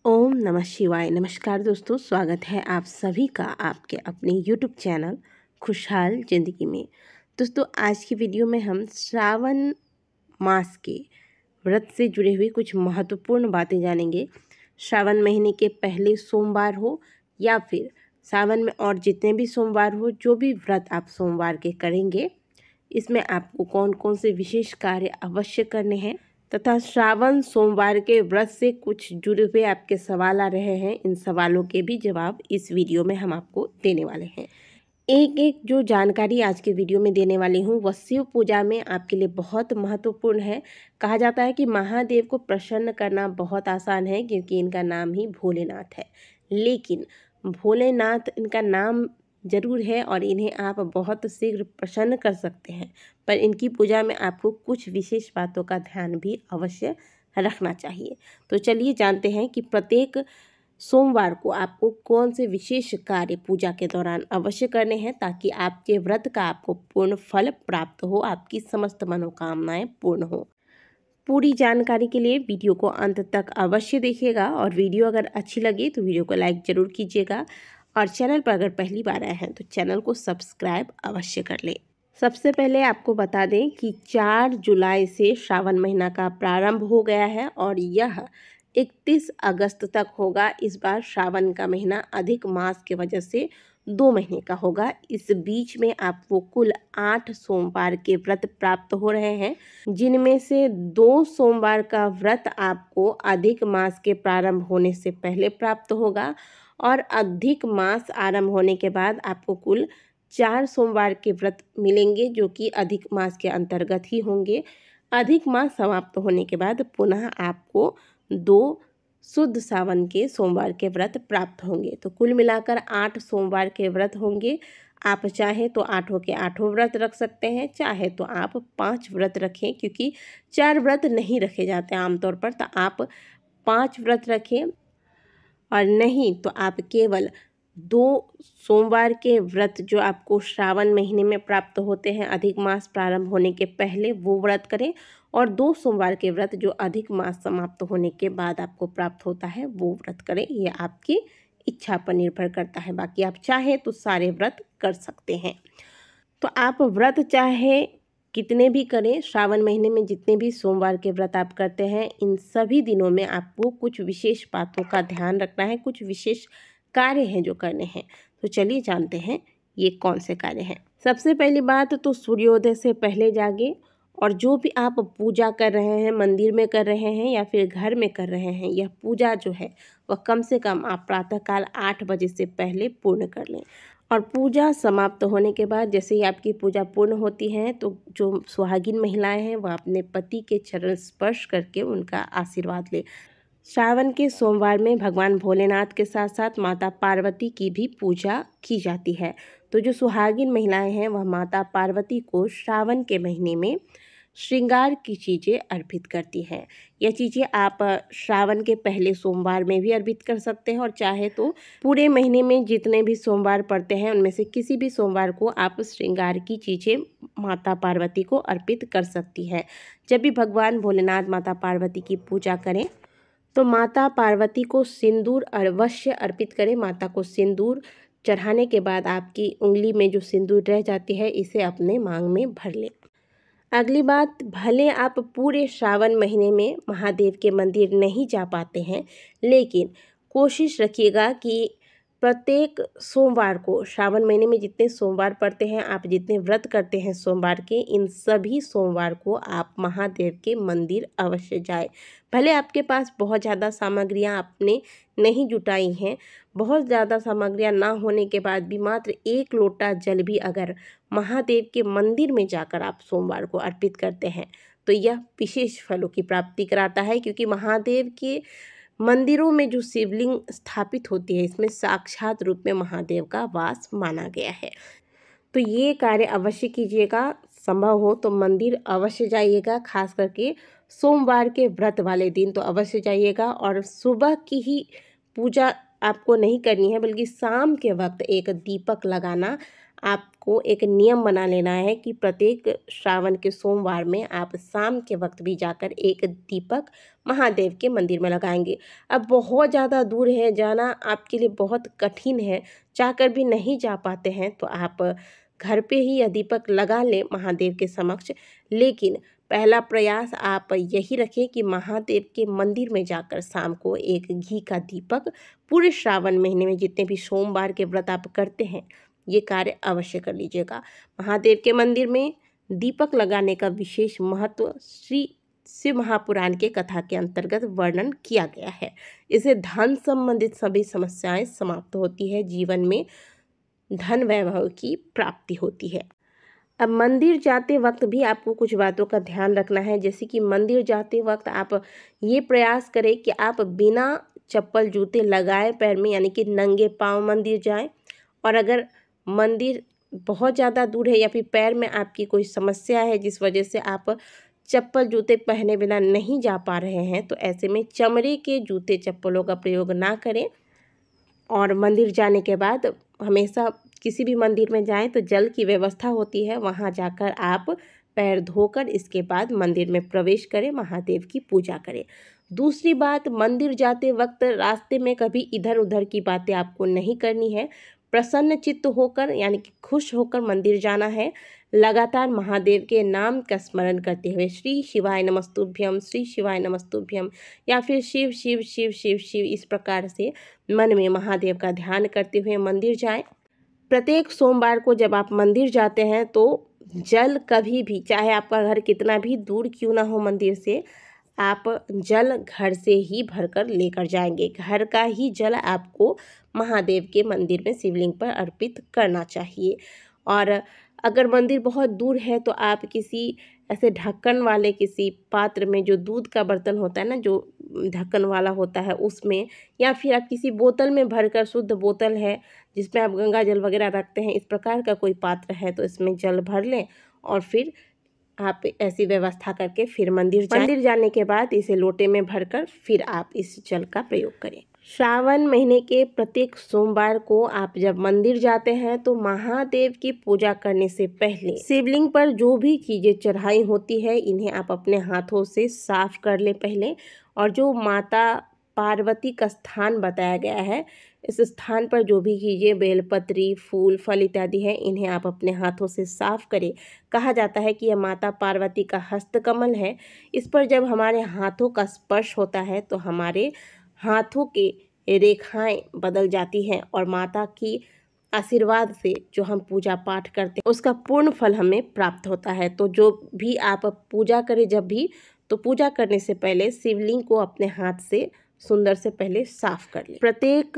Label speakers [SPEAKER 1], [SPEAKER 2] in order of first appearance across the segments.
[SPEAKER 1] ओम नमः शिवाय। नमस्कार दोस्तों, स्वागत है आप सभी का आपके अपने YouTube चैनल खुशहाल ज़िंदगी में। दोस्तों, आज की वीडियो में हम श्रावण मास के व्रत से जुड़े हुए कुछ महत्वपूर्ण बातें जानेंगे। श्रावण महीने के पहले सोमवार हो या फिर सावन में और जितने भी सोमवार हो, जो भी व्रत आप सोमवार के करेंगे, इसमें आपको कौन कौन से विशेष कार्य अवश्य करने हैं तथा श्रावण सोमवार के व्रत से कुछ जुड़े हुए आपके सवाल आ रहे हैं। इन सवालों के भी जवाब इस वीडियो में हम आपको देने वाले हैं। एक एक जो जानकारी आज के वीडियो में देने वाली हूँ वह शिव पूजा में आपके लिए बहुत महत्वपूर्ण है। कहा जाता है कि महादेव को प्रसन्न करना बहुत आसान है क्योंकि इनका नाम ही भोलेनाथ है। लेकिन भोलेनाथ इनका नाम जरूर है और इन्हें आप बहुत शीघ्र प्रसन्न कर सकते हैं, पर इनकी पूजा में आपको कुछ विशेष बातों का ध्यान भी अवश्य रखना चाहिए। तो चलिए जानते हैं कि प्रत्येक सोमवार को आपको कौन से विशेष कार्य पूजा के दौरान अवश्य करने हैं ताकि आपके व्रत का आपको पूर्ण फल प्राप्त हो, आपकी समस्त मनोकामनाएं पूर्ण हो। पूरी जानकारी के लिए वीडियो को अंत तक अवश्य देखिएगा और वीडियो अगर अच्छी लगे तो वीडियो को लाइक ज़रूर कीजिएगा और चैनल पर अगर पहली बार आए हैं तो चैनल को सब्सक्राइब अवश्य कर लें। सबसे पहले आपको बता दें कि 4 जुलाई से श्रावण महीना का प्रारंभ हो गया है और यह 31 अगस्त तक होगा। इस बार श्रावण का महीना अधिक मास की वजह से 2 महीने का होगा। इस बीच में आपको कुल 8 सोमवार के व्रत प्राप्त हो रहे हैं, जिनमें से 2 सोमवार का व्रत आपको अधिक मास के प्रारंभ होने से पहले प्राप्त होगा और अधिक मास आरंभ होने के बाद आपको कुल 4 सोमवार के व्रत मिलेंगे जो कि अधिक मास के अंतर्गत ही होंगे। अधिक मास समाप्त होने के बाद पुनः आपको 2 शुद्ध सावन के सोमवार के व्रत प्राप्त होंगे। तो कुल मिलाकर 8 सोमवार के व्रत होंगे। आप चाहे तो 8 के 8 व्रत रख सकते हैं, चाहे तो आप 5 व्रत रखें, क्योंकि 4 व्रत नहीं रखे जाते आमतौर पर, तो आप 5 व्रत रखें और नहीं तो आप केवल 2 सोमवार के व्रत जो आपको श्रावण महीने में प्राप्त होते हैं अधिक मास प्रारंभ होने के पहले, वो व्रत करें और 2 सोमवार के व्रत जो अधिक मास समाप्त होने के बाद आपको प्राप्त होता है वो व्रत करें। ये आपकी इच्छा पर निर्भर करता है। बाकी आप चाहे तो सारे व्रत कर सकते हैं। तो आप व्रत चाहे कितने भी करें, श्रावण महीने में जितने भी सोमवार के व्रत आप करते हैं, इन सभी दिनों में आपको कुछ विशेष बातों का ध्यान रखना है, कुछ विशेष कार्य हैं जो करने हैं। तो चलिए जानते हैं ये कौन से कार्य हैं। सबसे पहली बात तो सूर्योदय से पहले जागे और जो भी आप पूजा कर रहे हैं, मंदिर में कर रहे हैं या फिर घर में कर रहे हैं, यह पूजा जो है वह कम से कम आप प्रातःकाल 8 बजे से पहले पूर्ण कर लें। और पूजा समाप्त होने के बाद जैसे ही आपकी पूजा पूर्ण होती है तो जो सुहागिन महिलाएं हैं वह अपने पति के चरण स्पर्श करके उनका आशीर्वाद ले। श्रावण के सोमवार में भगवान भोलेनाथ के साथ साथ माता पार्वती की भी पूजा की जाती है। तो जो सुहागिन महिलाएं हैं वह माता पार्वती को श्रावण के महीने में श्रृंगार की चीज़ें अर्पित करती हैं। यह चीज़ें आप श्रावण के पहले सोमवार में भी अर्पित कर सकते हैं और चाहे तो पूरे महीने में जितने भी सोमवार पड़ते हैं उनमें से किसी भी सोमवार को आप श्रृंगार की चीज़ें माता पार्वती को अर्पित कर सकती हैं। जब भी भगवान भोलेनाथ माता पार्वती की पूजा करें तो माता पार्वती को सिंदूर अवश्य अर्पित करें। माता को सिंदूर चढ़ाने के बाद आपकी उंगली में जो सिंदूर रह जाती है इसे अपने मांग में भर लें। अगली बात, भले आप पूरे श्रावण महीने में महादेव के मंदिर नहीं जा पाते हैं, लेकिन कोशिश रखिएगा कि प्रत्येक सोमवार को, श्रावण महीने में जितने सोमवार पड़ते हैं, आप जितने व्रत करते हैं सोमवार के, इन सभी सोमवार को आप महादेव के मंदिर अवश्य जाएं। भले आपके पास बहुत ज़्यादा सामग्रियां आपने नहीं जुटाई हैं, बहुत ज़्यादा सामग्रियां ना होने के बाद भी मात्र 1 लोटा जल भी अगर महादेव के मंदिर में जाकर आप सोमवार को अर्पित करते हैं तो यह विशेष फलों की प्राप्ति कराता है, क्योंकि महादेव के मंदिरों में जो शिवलिंग स्थापित होती है इसमें साक्षात रूप में महादेव का वास माना गया है। तो ये कार्य अवश्य कीजिएगा। संभव हो तो मंदिर अवश्य जाइएगा, खास करके सोमवार के व्रत वाले दिन तो अवश्य जाइएगा। और सुबह की ही पूजा आपको नहीं करनी है, बल्कि शाम के वक्त एक दीपक लगाना आपको एक नियम बना लेना है कि प्रत्येक श्रावण के सोमवार में आप शाम के वक्त भी जाकर एक दीपक महादेव के मंदिर में लगाएंगे। अब बहुत ज़्यादा दूर है, जाना आपके लिए बहुत कठिन है, चाहकर भी नहीं जा पाते हैं, तो आप घर पे ही यह दीपक लगा लें महादेव के समक्ष। लेकिन पहला प्रयास आप यही रखें कि महादेव के मंदिर में जाकर शाम को एक घी का दीपक पूरे श्रावण महीने में जितने भी सोमवार के व्रत आप करते हैं ये कार्य अवश्य कर लीजिएगा। महादेव के मंदिर में दीपक लगाने का विशेष महत्व श्री शिव महापुराण के कथा के अंतर्गत वर्णन किया गया है। इससे धन संबंधित सभी समस्याएं समाप्त होती है, जीवन में धन वैभव की प्राप्ति होती है। अब मंदिर जाते वक्त भी आपको कुछ बातों का ध्यान रखना है, जैसे कि मंदिर जाते वक्त आप ये प्रयास करें कि आप बिना चप्पल जूते लगाए पैर में यानी कि नंगे पांव मंदिर जाएं। और अगर मंदिर बहुत ज़्यादा दूर है या फिर पैर में आपकी कोई समस्या है जिस वजह से आप चप्पल जूते पहने बिना नहीं जा पा रहे हैं, तो ऐसे में चमड़े के जूते चप्पलों का प्रयोग ना करें। और मंदिर जाने के बाद हमेशा किसी भी मंदिर में जाएं तो जल की व्यवस्था होती है, वहां जाकर आप पैर धोकर इसके बाद मंदिर में प्रवेश करें, महादेव की पूजा करें। दूसरी बात, मंदिर जाते वक्त रास्ते में कभी इधर उधर की बातें आपको नहीं करनी है। प्रसन्न चित्त होकर यानी कि खुश होकर मंदिर जाना है। लगातार महादेव के नाम का स्मरण करते हुए श्री शिवाय नमस्तुभ्यम, श्री शिवाय नमस्तुभ्यम या फिर शिव शिव शिव शिव शिव इस प्रकार से मन में महादेव का ध्यान करते हुए मंदिर जाएं। प्रत्येक सोमवार को जब आप मंदिर जाते हैं तो जल कभी भी, चाहे आपका घर कितना भी दूर क्यों ना हो मंदिर से, आप जल घर से ही भरकर लेकर जाएंगे। घर का ही जल आपको महादेव के मंदिर में शिवलिंग पर अर्पित करना चाहिए। और अगर मंदिर बहुत दूर है तो आप किसी ऐसे ढक्कन वाले किसी पात्र में, जो दूध का बर्तन होता है ना, जो ढक्कन वाला होता है उसमें, या फिर आप किसी बोतल में भरकर, शुद्ध बोतल है जिसमें आप गंगा जल वगैरह रखते हैं, इस प्रकार का कोई पात्र है तो इसमें जल भर लें और फिर आप ऐसी व्यवस्था करके फिर मंदिर जाएं। मंदिर जाने के बाद इसे लोटे में भरकर फिर आप इस जल का प्रयोग करें। श्रावण महीने के प्रत्येक सोमवार को आप जब मंदिर जाते हैं तो महादेव की पूजा करने से पहले शिवलिंग पर जो भी चीज़ें चढ़ाई होती है इन्हें आप अपने हाथों से साफ कर लें पहले। और जो माता पार्वती का स्थान बताया गया है, इस स्थान पर जो भी चीज़ें बेलपत्री, फूल, फल इत्यादि है, इन्हें आप अपने हाथों से साफ करें। कहा जाता है कि यह माता पार्वती का हस्तकमल है। इस पर जब हमारे हाथों का स्पर्श होता है तो हमारे हाथों के रेखाएं बदल जाती हैं और माता की आशीर्वाद से जो हम पूजा पाठ करते हैं उसका पूर्ण फल हमें प्राप्त होता है। तो जो भी आप पूजा करें जब भी, तो पूजा करने से पहले शिवलिंग को अपने हाथ से सुंदर से पहले साफ कर लें। प्रत्येक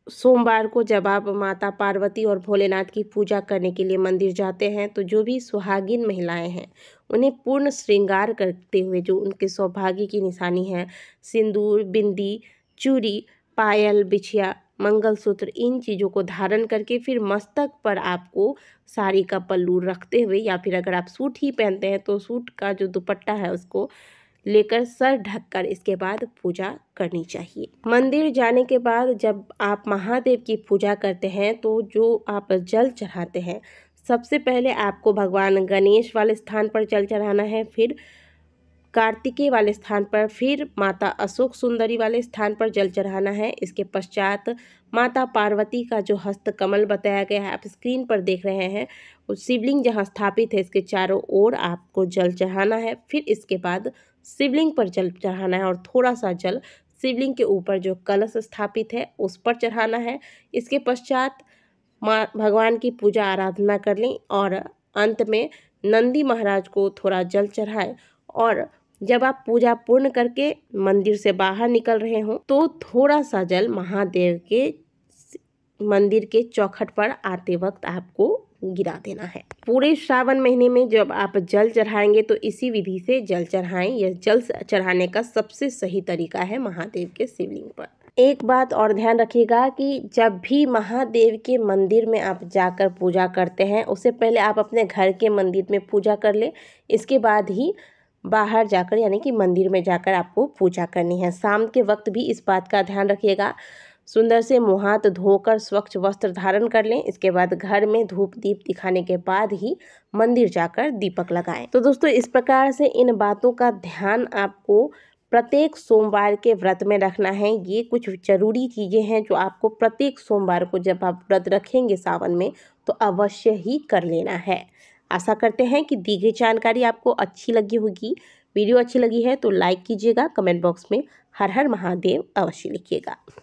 [SPEAKER 1] सोमवार को जब आप माता पार्वती और भोलेनाथ की पूजा करने के लिए मंदिर जाते हैं तो जो भी सुहागिन महिलाएं हैं उन्हें पूर्ण श्रृंगार करते हुए, जो उनके सौभाग्य की निशानी है, सिंदूर, बिंदी, चूड़ी, पायल, बिछिया, मंगलसूत्र, इन चीज़ों को धारण करके फिर मस्तक पर आपको साड़ी का पल्लू रखते हुए, या फिर अगर आप सूट ही पहनते हैं तो सूट का जो दुपट्टा है उसको लेकर सर ढककर इसके बाद पूजा करनी चाहिए। मंदिर जाने के बाद जब आप महादेव की पूजा करते हैं तो जो आप जल चढ़ाते हैं, सबसे पहले आपको भगवान गणेश वाले स्थान पर जल चढ़ाना है, फिर कार्तिकेय वाले स्थान पर, फिर माता अशोक सुंदरी वाले स्थान पर जल चढ़ाना है। इसके पश्चात माता पार्वती का जो हस्तकमल बताया गया है, आप स्क्रीन पर देख रहे हैं, उस शिवलिंग जहाँ स्थापित है इसके चारों ओर आपको जल चढ़ाना है। फिर इसके बाद शिवलिंग पर जल चढ़ाना है और थोड़ा सा जल शिवलिंग के ऊपर जो कलश स्थापित है उस पर चढ़ाना है। इसके पश्चात भगवान की पूजा आराधना कर लें और अंत में नंदी महाराज को थोड़ा जल चढ़ाएं। और जब आप पूजा पूर्ण करके मंदिर से बाहर निकल रहे हों तो थोड़ा सा जल महादेव के मंदिर के चौखट पर आते वक्त आपको गिरा देना है। पूरे श्रावण महीने में जब आप जल चढ़ाएंगे तो इसी विधि से जल चढ़ाएं। यह जल चढ़ाने का सबसे सही तरीका है महादेव के शिवलिंग पर। एक बात और ध्यान रखिएगा कि जब भी महादेव के मंदिर में आप जाकर पूजा करते हैं उससे पहले आप अपने घर के मंदिर में पूजा कर लें। इसके बाद ही बाहर जाकर यानी कि मंदिर में जाकर आपको पूजा करनी है। शाम के वक्त भी इस बात का ध्यान रखिएगा। सुंदर से मुँह हाथ धोकर स्वच्छ वस्त्र धारण कर लें। इसके बाद घर में धूप दीप दिखाने के बाद ही मंदिर जाकर दीपक लगाएं। तो दोस्तों इस प्रकार से इन बातों का ध्यान आपको प्रत्येक सोमवार के व्रत में रखना है। ये कुछ ज़रूरी चीज़ें हैं जो आपको प्रत्येक सोमवार को जब आप व्रत रखेंगे सावन में तो अवश्य ही कर लेना है। आशा करते हैं कि दी गई जानकारी आपको अच्छी लगी होगी। वीडियो अच्छी लगी है तो लाइक कीजिएगा, कमेंट बॉक्स में हर हर महादेव अवश्य लिखिएगा।